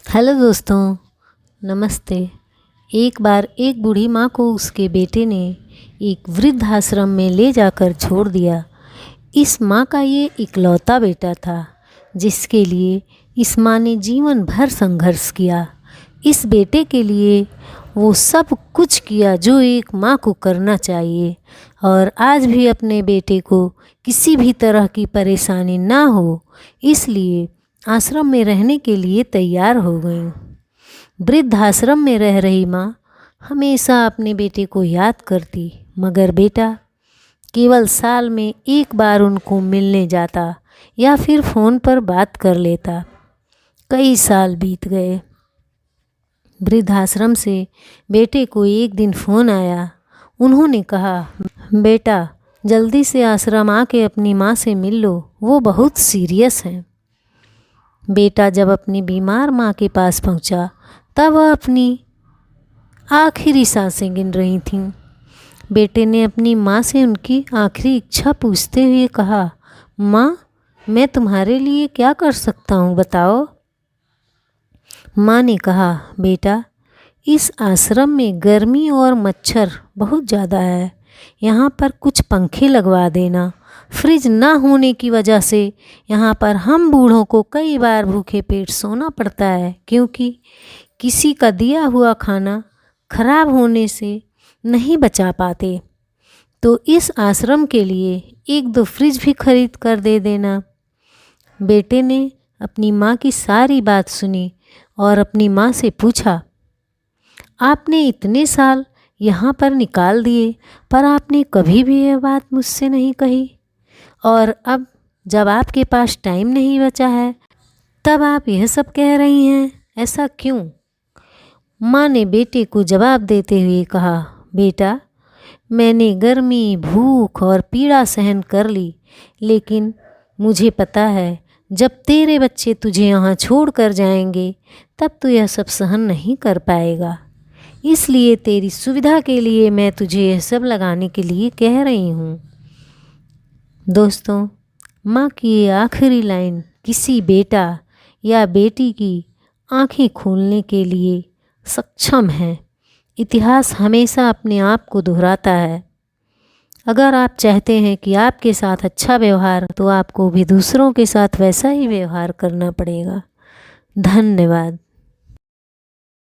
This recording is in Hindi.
हेलो दोस्तों, नमस्ते। एक बार एक बूढ़ी माँ को उसके बेटे ने एक वृद्धाश्रम में ले जाकर छोड़ दिया। इस माँ का ये इकलौता बेटा था जिसके लिए इस माँ ने जीवन भर संघर्ष किया। इस बेटे के लिए वो सब कुछ किया जो एक माँ को करना चाहिए, और आज भी अपने बेटे को किसी भी तरह की परेशानी ना हो इसलिए आश्रम में रहने के लिए तैयार हो गई। वृद्धाश्रम में रह रही माँ हमेशा अपने बेटे को याद करती, मगर बेटा केवल साल में एक बार उनको मिलने जाता या फिर फ़ोन पर बात कर लेता। कई साल बीत गए। वृद्धाश्रम से बेटे को एक दिन फ़ोन आया। उन्होंने कहा, बेटा जल्दी से आश्रम आके अपनी माँ से मिल लो, वो बहुत सीरियस हैं। बेटा जब अपनी बीमार माँ के पास पहुँचा तब वह अपनी आखिरी सांसें गिन रही थीं। बेटे ने अपनी माँ से उनकी आखिरी इच्छा पूछते हुए कहा, माँ मैं तुम्हारे लिए क्या कर सकता हूँ, बताओ। माँ ने कहा, बेटा इस आश्रम में गर्मी और मच्छर बहुत ज़्यादा है, यहाँ पर कुछ पंखे लगवा देना। फ्रिज ना होने की वजह से यहाँ पर हम बूढ़ों को कई बार भूखे पेट सोना पड़ता है, क्योंकि किसी का दिया हुआ खाना खराब होने से नहीं बचा पाते। तो इस आश्रम के लिए एक दो फ्रिज भी खरीद कर दे देना। बेटे ने अपनी माँ की सारी बात सुनी और अपनी माँ से पूछा, आपने इतने साल यहाँ पर निकाल दिए पर आपने कभी भी यह बात मुझसे नहीं कही, और अब जब आपके पास टाइम नहीं बचा है तब आप यह सब कह रही हैं, ऐसा क्यों? माँ ने बेटे को जवाब देते हुए कहा, बेटा मैंने गर्मी, भूख और पीड़ा सहन कर ली, लेकिन मुझे पता है जब तेरे बच्चे तुझे यहाँ छोड़ कर जाएंगे तब तू यह सब सहन नहीं कर पाएगा। इसलिए तेरी सुविधा के लिए मैं तुझे यह सब लगाने के लिए कह रही हूँ। दोस्तों, माँ की ये आखिरी लाइन किसी बेटा या बेटी की आंखें खोलने के लिए सक्षम है। इतिहास हमेशा अपने आप को दोहराता है। अगर आप चाहते हैं कि आपके साथ अच्छा व्यवहार, तो आपको भी दूसरों के साथ वैसा ही व्यवहार करना पड़ेगा। धन्यवाद।